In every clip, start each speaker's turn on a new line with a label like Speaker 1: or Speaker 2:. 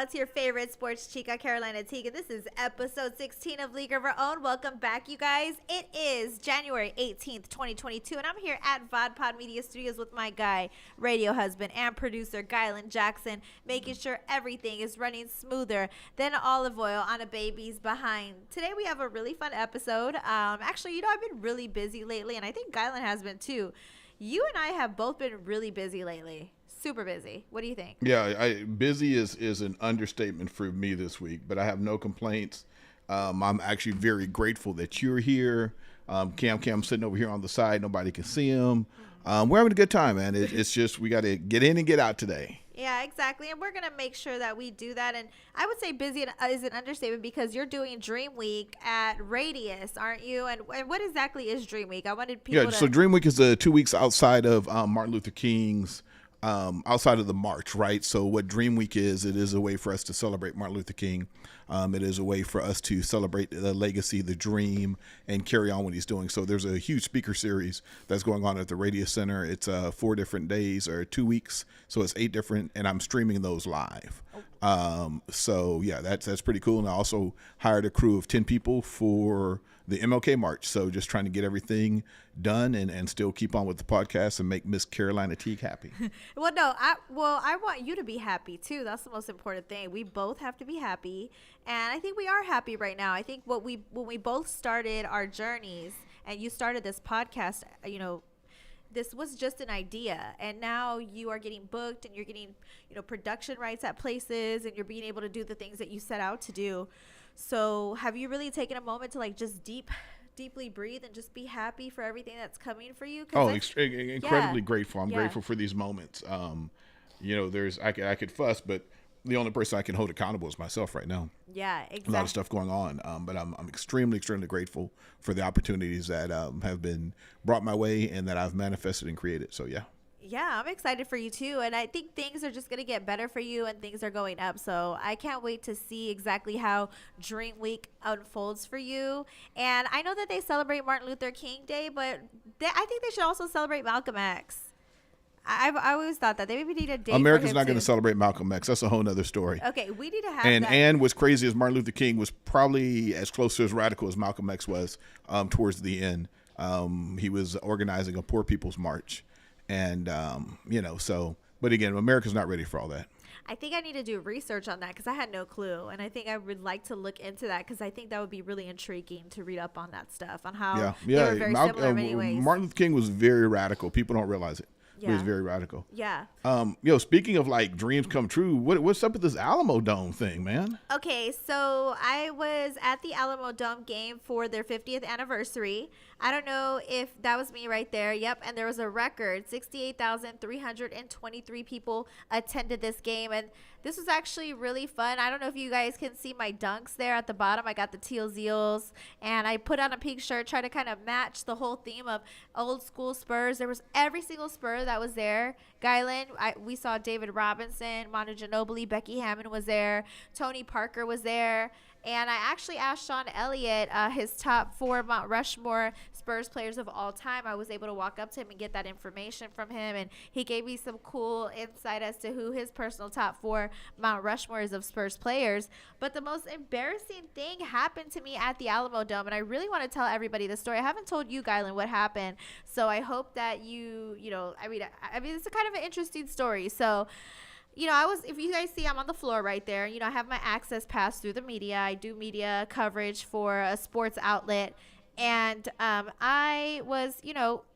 Speaker 1: It's your favorite sports chica, Carolina Teague. This is episode 16 of League of Our Own. Welcome back, you guys. It is January 18th, 2022, and I'm here at VodPod Media Studios with my guy, radio husband, and producer, Gylan Jackson, making sure everything is running smoother than olive oil on a baby's behind. Today, we have a really fun episode. Actually, I've been really busy lately, and I think Gylan has been too. You and I have both been really busy lately. Super busy. What do you think?
Speaker 2: Yeah, busy is an understatement for me this week, but I have no complaints. I'm actually very grateful that you're here. Cam sitting over here on the side. Nobody can see him. We're having a good time, man. It's just we got to get in and get out today.
Speaker 1: Yeah, exactly. And we're going to make sure that we do that. And I would say busy is an understatement because you're doing Dream Week at Radius, aren't you? And what exactly is Dream Week? I wanted people to...
Speaker 2: So Dream Week is 2 weeks outside of Martin Luther King's outside of the march, right? So what Dream Week is, it is a way for us to celebrate Martin Luther King. It is a way for us to celebrate the legacy, the dream, and carry on what he's doing. So there's a huge speaker series that's going on at the Radius Center. It's 4 different days or 2 weeks. So it's 8 different, and I'm streaming those live. So yeah, that's pretty cool. And I also hired a crew of 10 people for the MLK March. So just trying to get everything done and still keep on with the podcast and make Miss Carolina Teague happy.
Speaker 1: Well, no, I want you to be happy too. That's the most important thing. We both have to be happy. And I think we are happy right now. I think when we both started our journeys and you started this podcast, this was just an idea, and now you are getting booked and you're getting, production rights at places, and you're being able to do the things that you set out to do. So have you really taken a moment to just deeply breathe and just be happy for everything that's coming for you?
Speaker 2: Incredibly grateful. I'm grateful for these moments. I could fuss, but the only person I can hold accountable is myself right now.
Speaker 1: Yeah, exactly.
Speaker 2: A lot of stuff going on, but I'm extremely grateful for the opportunities that have been brought my way and that I've manifested and created. So, yeah.
Speaker 1: Yeah, I'm excited for you, too. And I think things are just going to get better for you and things are going up. So I can't wait to see exactly how Dream Week unfolds for you. And I know that they celebrate Martin Luther King Day, but I think they should also celebrate Malcolm X. I always thought that they maybe need a day.
Speaker 2: America's not going to celebrate Malcolm X. That's a whole other story.
Speaker 1: Okay, we need to have
Speaker 2: that.
Speaker 1: And
Speaker 2: what's crazy is Martin Luther King was probably as close to as radical as Malcolm X was towards the end. He was organizing a poor people's march, and But again, America's not ready for all that.
Speaker 1: I think I need to do research on that because I had no clue, and I think I would like to look into that because I think that would be really intriguing to read up on that stuff on how they were very similar in many ways.
Speaker 2: Martin Luther King was very radical. People don't realize it.
Speaker 1: Yeah.
Speaker 2: It was very radical.
Speaker 1: Yeah.
Speaker 2: Speaking of dreams come true, what's up with this Alamodome thing, man?
Speaker 1: Okay, so I was at the Alamodome game for their 50th anniversary. I don't know if that was me right there. Yep, and there was a record. 68,323 people attended this game, and this was actually really fun. I don't know if you guys can see my dunks there at the bottom. I got the teal zeals, and I put on a pink shirt, try to kind of match the whole theme of old school Spurs. There was every single Spur that was there. Gylan, we saw David Robinson, Manu Ginobili, Becky Hammond was there, Tony Parker was there. And I actually asked Sean Elliott his top 4 Mount Rushmore Spurs players of all time. I was able to walk up to him and get that information from him. And he gave me some cool insight as to who his personal top 4 Mount Rushmores of Spurs players. But the most embarrassing thing happened to me at the Alamodome. And I really want to tell everybody the story. I haven't told you, Gylan, what happened. So I hope that I mean, it's a kind of an interesting story. So... if you guys see, I'm on the floor right there. I have my access pass through the media. I do media coverage for a sports outlet. And I was,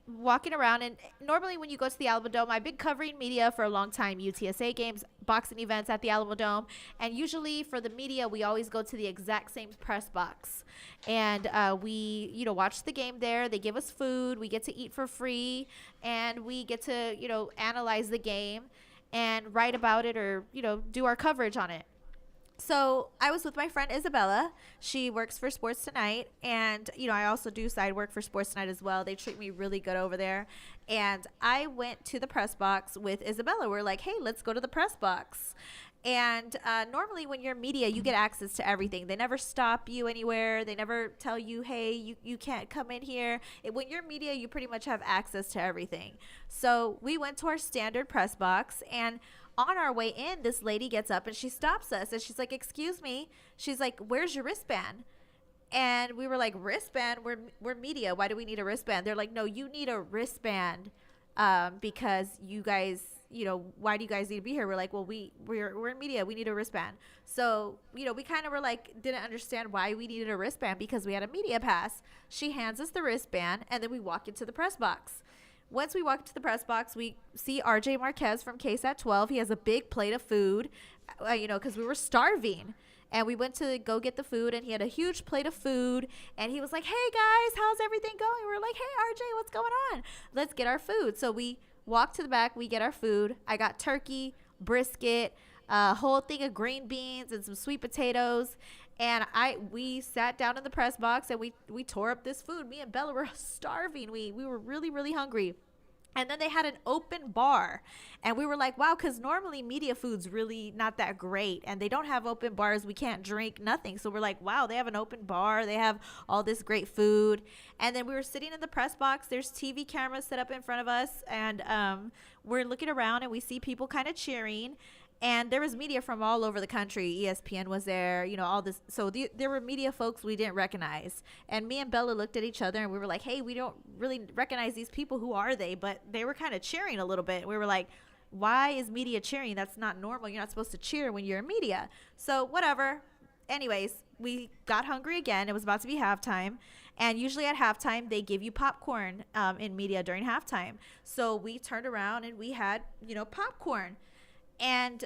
Speaker 1: walking around. And normally when you go to the Alamodome, I've been covering media for a long time, UTSA games, boxing events at the Alamodome. And usually for the media, we always go to the exact same press box. And we, watch the game there. They give us food. We get to eat for free. And we get to, analyze the game and write about it or, do our coverage on it. So I was with my friend Isabella. She works for Sports Tonight. And, I also do side work for Sports Tonight as well. They treat me really good over there. And I went to the press box with Isabella. We're like, hey, let's go to the press box. And normally when you're media, you get access to everything. They never stop you anywhere. They never tell you, hey, you can't come in here. When you're media, you pretty much have access to everything. So we went to our standard press box, and on our way in, this lady gets up and she stops us and she's like, excuse me. She's like, where's your wristband? And we were like, wristband? We're media. Why do we need a wristband? They're like, no, you need a wristband because you guys, why do you guys need to be here? We're like, well, we're in media. We need a wristband. So, we kind of were like, didn't understand why we needed a wristband because we had a media pass. She hands us the wristband and then we walk into the press box. Once we walk into the press box, we see RJ Marquez from KSAT 12. He has a big plate of food, because we were starving. And we went to go get the food, and he had a huge plate of food. And he was like, hey, guys, how's everything going? We were like, hey, RJ, what's going on? Let's get our food. So we walk to the back. We get our food. I got turkey, brisket, a whole thing of green beans, and some sweet potatoes. And we sat down in the press box, and we tore up this food. Me and Bella were starving. We were really, really hungry. And then they had an open bar. And we were like, wow, because normally media food's really not that great. And they don't have open bars. We can't drink, nothing. So we're like, wow, they have an open bar. They have all this great food. And then we were sitting in the press box. There's TV cameras set up in front of us. And we're looking around and we see people kind of cheering. And there was media from all over the country. ESPN was there, all this. So there were media folks we didn't recognize. And me and Bella looked at each other and we were like, hey, we don't really recognize these people. Who are they? But they were kind of cheering a little bit. We were like, why is media cheering? That's not normal. You're not supposed to cheer when you're in media. So whatever. Anyways, we got hungry again. It was about to be halftime. And usually at halftime, they give you popcorn in media during halftime. So we turned around and we had, popcorn. And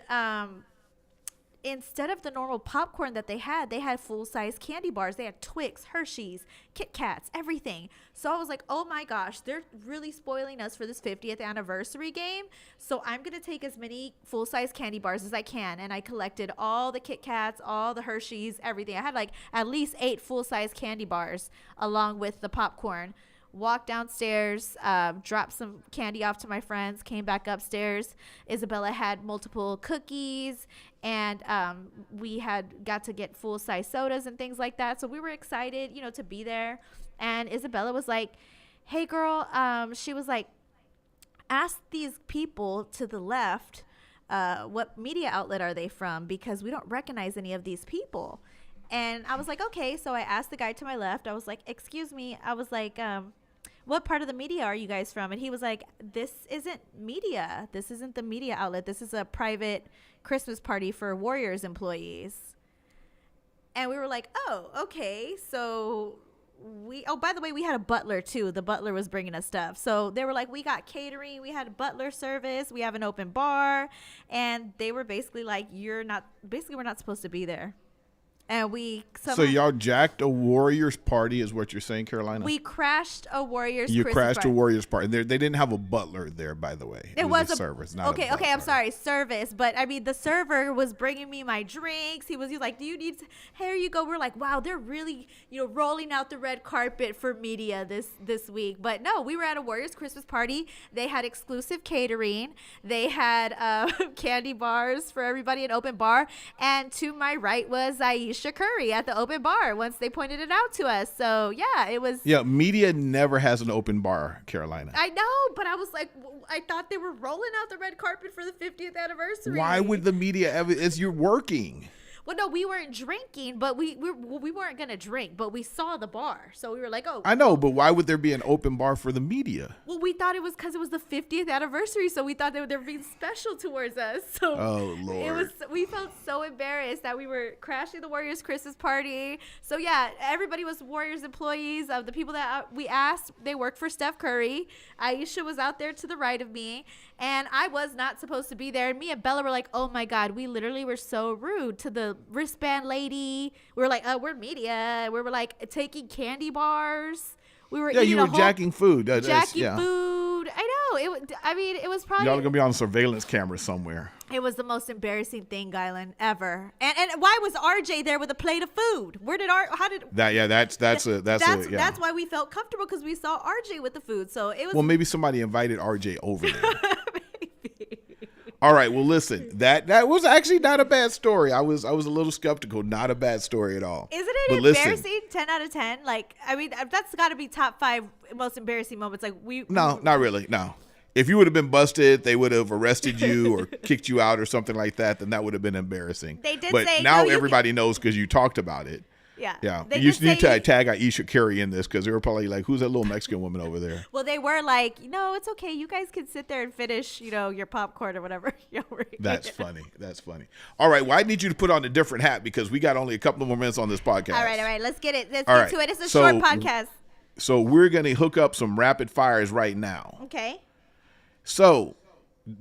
Speaker 1: instead of the normal popcorn that they had full-size candy bars. They had Twix, Hershey's, Kit Kats, everything. So I was like, oh my gosh, they're really spoiling us for this 50th anniversary game. So I'm going to take as many full-size candy bars as I can. And I collected all the Kit Kats, all the Hershey's, everything. I had like at least 8 full-size candy bars along with the popcorn. Walked downstairs, dropped some candy off to my friends, came back upstairs. Isabella had multiple cookies, and we had got to get full-size sodas and things like that. So we were excited, to be there. And Isabella was like, hey, girl, she was like, ask these people to the left, what media outlet are they from? Because we don't recognize any of these people. And I was like, okay. So I asked the guy to my left. I was like, excuse me. I was like, what part of the media are you guys from? And he was like, this isn't media. This isn't the media outlet. This is a private Christmas party for Warriors employees. And we were like, oh, okay. So by the way, we had a butler too. The butler was bringing us stuff. So they were like, we got catering. We had butler service. We have an open bar. And they were basically like, we're not supposed to be there. And
Speaker 2: so y'all jacked a Warriors party is what you're saying, Carolina?
Speaker 1: We crashed a Warriors
Speaker 2: You
Speaker 1: Christmas
Speaker 2: crashed
Speaker 1: party.
Speaker 2: a Warriors party. They didn't have a butler there, by the way. It was a service, not
Speaker 1: okay,
Speaker 2: a butler.
Speaker 1: I'm sorry, service. But I mean, the server was bringing me my drinks. He was like, do you need, here you go. We're like, wow, they're really, rolling out the red carpet for media this week. But no, we were at a Warriors Christmas party. They had exclusive catering. They had candy bars for everybody, an open bar. And to my right was Aisha Curry at the open bar once they pointed it out to us. So yeah, it was.
Speaker 2: Yeah, media never has an open bar, Carolina.
Speaker 1: I know, but I was like, I thought they were rolling out the red carpet for the 50th anniversary.
Speaker 2: Why would the media ever? As you're working.
Speaker 1: Well, no, we weren't drinking, but we weren't going to drink, but we saw the bar. So we were like, oh.
Speaker 2: I know, but why would there be an open bar for the media?
Speaker 1: Well, we thought it was because it was the 50th anniversary, so we thought they were being special towards us. So
Speaker 2: oh, Lord.
Speaker 1: We felt so embarrassed that we were crashing the Warriors Christmas party. So, yeah, everybody was Warriors employees. Of the people that we asked, they worked for Steph Curry. Aisha was out there to the right of me, and I was not supposed to be there. And me and Bella were like, oh, my God, we literally were so rude to the wristband lady. We were like, we're media. We were like taking candy bars. We were eating
Speaker 2: you were jacking food.
Speaker 1: Jacking food. I know. It was probably.
Speaker 2: Y'all are gonna be on surveillance camera somewhere.
Speaker 1: It was the most embarrassing thing, Gylan, ever. And why was RJ there with a plate of food? That's why we felt comfortable, because we saw RJ with the food. So it was.
Speaker 2: Well, maybe somebody invited RJ over there. All right. Well, listen, that was actually not a bad story. I was a little skeptical. Not a bad story at all.
Speaker 1: Isn't it embarrassing? 10 out of 10. Like, I mean, that's got to be top 5 most embarrassing moments. Like
Speaker 2: No, not really. No. if you would have been busted, they would have arrested you or kicked you out or something like that. Then that would have been embarrassing.
Speaker 1: They did
Speaker 2: but
Speaker 1: say,
Speaker 2: now
Speaker 1: no,
Speaker 2: everybody knows because you talked about it.
Speaker 1: Yeah.
Speaker 2: Yeah.
Speaker 1: They
Speaker 2: You
Speaker 1: did
Speaker 2: need to
Speaker 1: say-
Speaker 2: tag Aisha Curry in this because they were probably like, who's that little Mexican woman over there?
Speaker 1: Well, they were like, it's okay. You guys can sit there and finish, your popcorn or whatever.
Speaker 2: That's funny. That's funny. All right. Well, I need you to put on a different hat because we got only a couple of more minutes on this podcast.
Speaker 1: All right. Let's get it. Let's
Speaker 2: All
Speaker 1: get
Speaker 2: right.
Speaker 1: to it. It's a
Speaker 2: So-
Speaker 1: short podcast.
Speaker 2: So we're going to hook up some rapid fires right now.
Speaker 1: Okay.
Speaker 2: So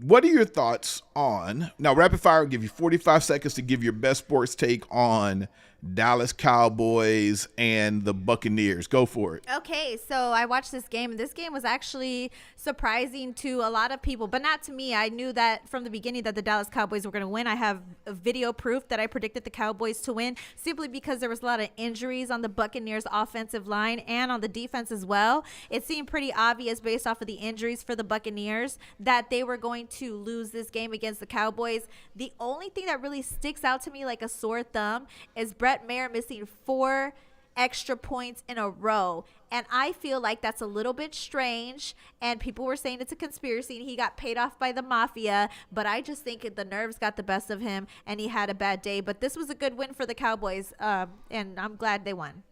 Speaker 2: what are your thoughts on, now rapid fire will give you 45 seconds to give your best sports take on Dallas Cowboys and the Buccaneers. Go for it.
Speaker 1: Okay, so I watched this game, and this game was actually surprising to a lot of people, but not to me. I knew that from the beginning that the Dallas Cowboys were going to win. I have video proof that I predicted the Cowboys to win simply because there was a lot of injuries on the Buccaneers offensive line and on the defense as well. It seemed pretty obvious based off of the injuries for the Buccaneers that they were going to lose this game against the Cowboys. The only thing that really sticks out to me like a sore thumb is Brett Mayer missing 4 extra points in a row. And I feel like that's a little bit strange. And people were saying it's a conspiracy and he got paid off by the mafia. But I just think the nerves got the best of him and he had a bad day. But this was a good win for the Cowboys. And I'm glad they won.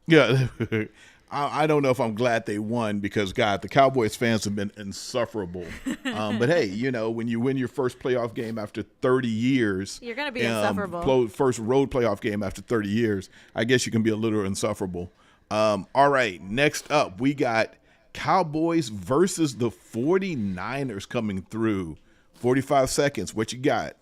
Speaker 2: Yeah. I don't know if I'm glad they won because, God, the Cowboys fans have been insufferable. But, hey, when you win your first playoff game after 30 years.
Speaker 1: You're going to be insufferable.
Speaker 2: First road playoff game after 30 years. I guess you can be a little insufferable. All right, next up, we got Cowboys versus the 49ers coming through. 45 seconds. What you got?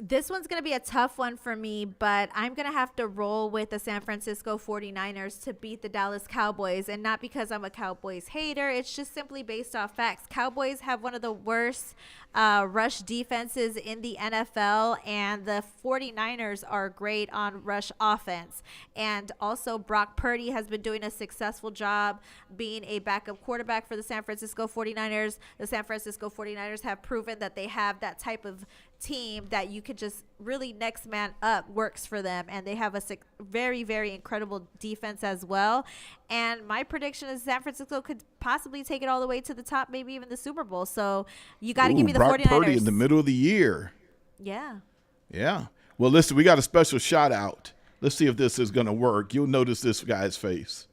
Speaker 1: This one's going to be a tough one for me, but I'm going to have to roll with the San Francisco 49ers to beat the Dallas Cowboys, and not because I'm a Cowboys hater. It's just simply based off facts. Cowboys have one of the worst rush defenses in the NFL, and the 49ers are great on rush offense. And also, Brock Purdy has been doing a successful job being a backup quarterback for the San Francisco 49ers. The San Francisco 49ers have proven that they have that type of team that you could just really next man up works for them, and they have a very, very incredible defense as well. And my prediction is San Francisco could possibly take it all the way to the top, maybe even the Super Bowl. So you got to give me the
Speaker 2: Brock
Speaker 1: 49ers.
Speaker 2: Purdy in the middle of the year.
Speaker 1: Yeah.
Speaker 2: Well, listen, we got a special shout out. Let's see if this is going to work. You'll notice this guy's face.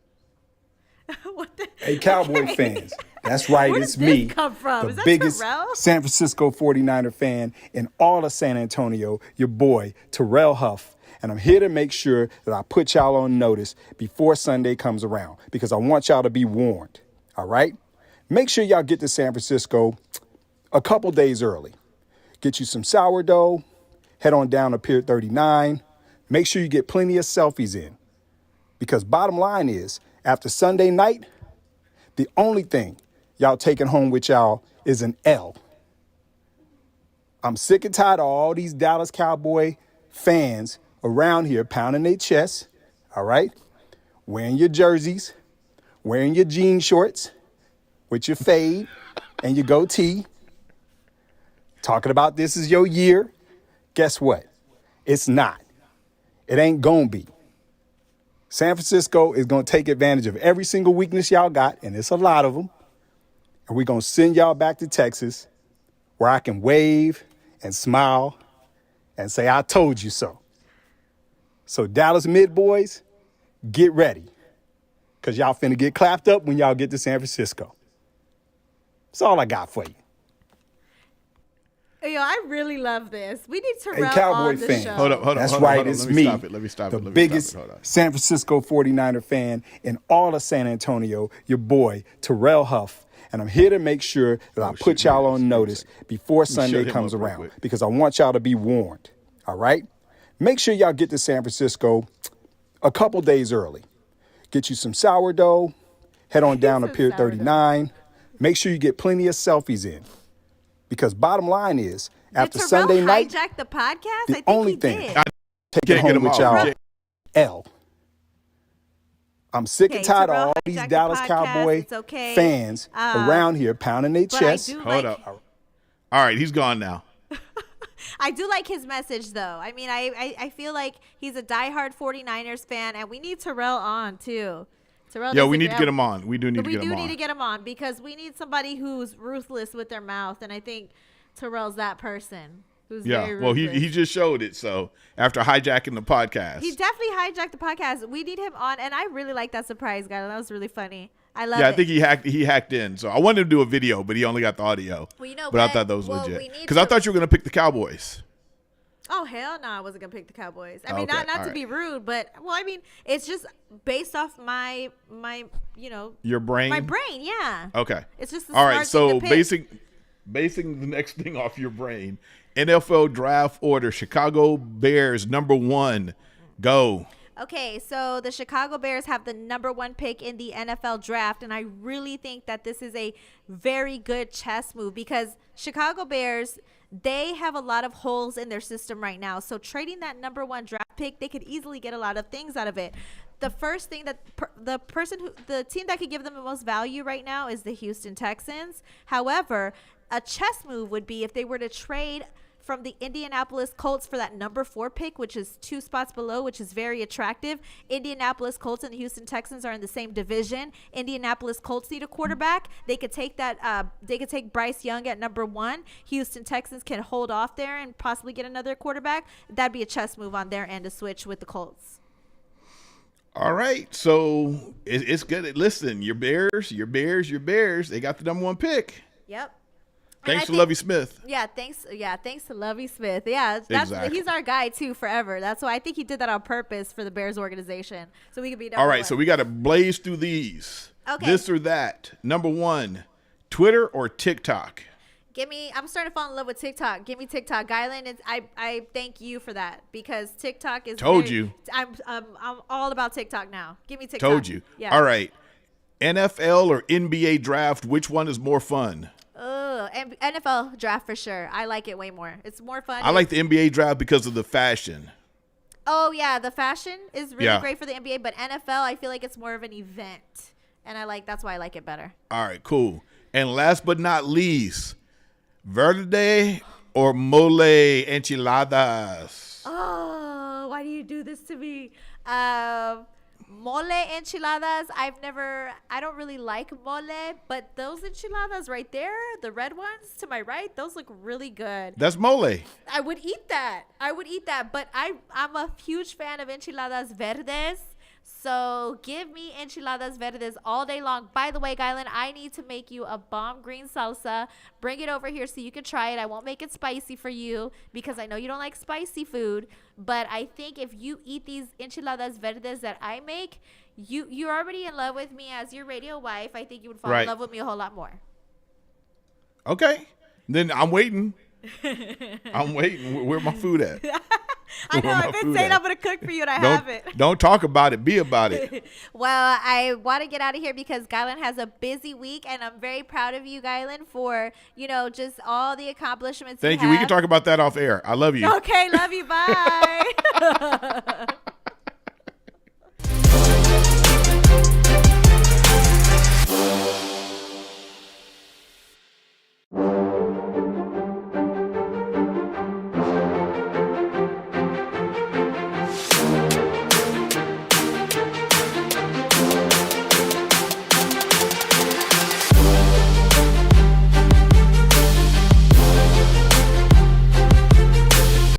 Speaker 3: Hey, Cowboy fans. That's right.
Speaker 1: Where
Speaker 3: It's
Speaker 1: did this
Speaker 3: me,
Speaker 1: come from?
Speaker 3: the
Speaker 1: Is that
Speaker 3: biggest
Speaker 1: Terrell?
Speaker 3: San Francisco 49er fan in all of San Antonio, your boy, Terrell Huff. And I'm here to make sure that I put y'all on notice before Sunday comes around because I want y'all to be warned. All right? Make sure y'all get to San Francisco a couple days early. Get you some sourdough. Head on down to Pier 39. Make sure you get plenty of selfies in. Because bottom line is, after Sunday night, the only thing y'all taking home with y'all is an L. I'm sick and tired of all these Dallas Cowboy fans around here pounding their chests, all right? Wearing your jerseys, wearing your jean shorts with your fade and your goatee, talking about this is your year. Guess what? It's not. It ain't gonna be. San Francisco is going to take advantage of every single weakness y'all got, and it's a lot of them. And we're going to send y'all back to Texas where I can wave and smile and say, I told you so. So Dallas mid boys, get ready because y'all finna get clapped up when y'all get to San Francisco. That's all I got for you.
Speaker 1: I really love this. We need Terrell
Speaker 3: Hey, Cowboy
Speaker 1: on the
Speaker 3: fan.
Speaker 1: show.
Speaker 2: Hold up.
Speaker 3: That's
Speaker 2: hold on,
Speaker 3: right,
Speaker 2: hold on.
Speaker 3: it's
Speaker 2: Let me
Speaker 3: me,
Speaker 2: stop it. Let me stop
Speaker 3: the
Speaker 2: it. Let me
Speaker 3: biggest
Speaker 2: stop it. Hold on.
Speaker 3: San Francisco 49er fan in all of San Antonio, your boy, Terrell Huff. And I'm here to make sure that I put y'all on notice before Sunday
Speaker 2: him
Speaker 3: comes
Speaker 2: up real
Speaker 3: around
Speaker 2: quick.
Speaker 3: because I want y'all to be warned, all right? Make sure y'all get to San Francisco a couple days early. Get you some sourdough, head on down to
Speaker 1: said
Speaker 3: Pier
Speaker 1: sourdough.
Speaker 3: 39. Make sure you get plenty of selfies in because bottom line is, after
Speaker 1: Did Terrell
Speaker 3: Sunday night,
Speaker 1: hijack the podcast?
Speaker 3: the
Speaker 1: I think
Speaker 3: only
Speaker 1: he
Speaker 3: thing
Speaker 1: did.
Speaker 3: taking
Speaker 2: Can't get
Speaker 3: home
Speaker 2: him
Speaker 3: with
Speaker 2: off.
Speaker 3: y'all,
Speaker 2: Can't-
Speaker 3: L. I'm sick and
Speaker 1: Okay,
Speaker 3: tired
Speaker 1: Terrell
Speaker 3: of all
Speaker 1: hijacked
Speaker 3: these
Speaker 1: the
Speaker 3: Dallas
Speaker 1: podcast.
Speaker 3: Cowboy
Speaker 1: It's okay.
Speaker 3: fans around here pounding their
Speaker 1: But I
Speaker 3: chests.
Speaker 1: do
Speaker 2: Hold
Speaker 1: like,
Speaker 2: up. All right, he's gone now.
Speaker 1: I do like his message, though. I mean, I feel like he's a diehard 49ers fan, and we need Terrell on, too. Terrell
Speaker 2: Yeah,
Speaker 1: does
Speaker 2: we
Speaker 1: a
Speaker 2: need to
Speaker 1: great-
Speaker 2: get him on. We do need
Speaker 1: But
Speaker 2: to
Speaker 1: we
Speaker 2: get him
Speaker 1: do
Speaker 2: on.
Speaker 1: need to get him on because we need somebody who's ruthless with their mouth, and I think Terrell's that person who's very
Speaker 2: Yeah, well,
Speaker 1: ruthless.
Speaker 2: he just showed it. So after hijacking the podcast,
Speaker 1: He definitely hijacked the podcast. We need him on, and I really like that surprise guy. That was really funny. I love it.
Speaker 2: yeah, I think he hacked in. So I wanted to do a video, but he only got the audio.
Speaker 1: Well, you know
Speaker 2: but I
Speaker 1: what?
Speaker 2: thought that was
Speaker 1: Well,
Speaker 2: legit
Speaker 1: we need
Speaker 2: because I
Speaker 1: to-
Speaker 2: thought you were gonna pick the Cowboys.
Speaker 1: Oh hell no! I wasn't gonna pick the Cowboys. I mean,
Speaker 2: Okay,
Speaker 1: not
Speaker 2: all
Speaker 1: to
Speaker 2: right.
Speaker 1: be rude, but well, I mean, it's just based off my
Speaker 2: Your brain.
Speaker 1: my brain. Yeah.
Speaker 2: Okay.
Speaker 1: It's just the
Speaker 2: all right.
Speaker 1: smart
Speaker 2: So
Speaker 1: thing to pick.
Speaker 2: basing the next thing off your brain. NFL draft order: Chicago Bears #1. Go.
Speaker 1: Okay, so the Chicago Bears have the #1 pick in the NFL draft, and I really think that this is a very good chess move because Chicago Bears, they have a lot of holes in their system right now. So trading that #1 draft pick, they could easily get a lot of things out of it. The first thing that the team that could give them the most value right now is the Houston Texans. However, a chess move would be if they were to trade from the Indianapolis Colts for that #4 pick, which is 2 spots below, which is very attractive. Indianapolis Colts and the Houston Texans are in the same division. Indianapolis Colts need a quarterback. They could take that. They could take Bryce Young at #1. Houston Texans can hold off there and possibly get another quarterback. That'd be a chess move on their end to switch with the Colts.
Speaker 2: All right. So it's good. Listen, your Bears. They got the #1 pick.
Speaker 1: Yep.
Speaker 2: Thanks to Lovie Smith.
Speaker 1: Yeah, thanks to Lovie Smith. Yeah,
Speaker 2: Exactly.
Speaker 1: he's our guy too forever. That's why I think he did that on purpose for the Bears organization, so we could be.
Speaker 2: All right, so we got to blaze through these.
Speaker 1: Okay.
Speaker 2: This or that. #1, Twitter or TikTok?
Speaker 1: I'm starting to fall in love with TikTok. Give me TikTok, Guyland. I thank you for that because TikTok is.
Speaker 2: Told you.
Speaker 1: I'm all about TikTok now. Give me TikTok.
Speaker 2: Told you.
Speaker 1: Yeah.
Speaker 2: All right. NFL or NBA draft, which one is more fun?
Speaker 1: And NFL draft for sure. I like it way more. It's more fun.
Speaker 2: I like the NBA draft because of the fashion.
Speaker 1: Oh yeah, the fashion is really
Speaker 2: Yeah.
Speaker 1: great for the NBA, but NFL I feel like it's more of an event, and that's why I like it better.
Speaker 2: All right, cool. And last but not least, verde or mole enchiladas?
Speaker 1: Oh, why do you do this to me? Mole enchiladas. I don't really like mole, but those enchiladas right there, the red ones to my right, those look really good.
Speaker 2: That's mole.
Speaker 1: I would eat that. But I'm a huge fan of enchiladas verdes. So give me enchiladas verdes all day long. By the way, Guyland, I need to make you a bomb green salsa. Bring it over here so you can try it. I won't make it spicy for you because I know you don't like spicy food. But I think if you eat these enchiladas verdes that I make, you're already in love with me as your radio wife. I think you would fall in
Speaker 2: Right.
Speaker 1: love with me a whole lot more.
Speaker 2: Okay. Then I'm waiting. Where my food at?
Speaker 1: I know.
Speaker 2: Where my
Speaker 1: I've been
Speaker 2: food
Speaker 1: saying
Speaker 2: at?
Speaker 1: I'm going to cook for you and I haven't.
Speaker 2: Don't talk about it. Be about it.
Speaker 1: Well, I want to get out of here because Guyland has a busy week, and I'm very proud of you, Guyland, for, just all the accomplishments
Speaker 2: Thank you. We can talk about that off air. I love you.
Speaker 1: Okay, love you. Bye.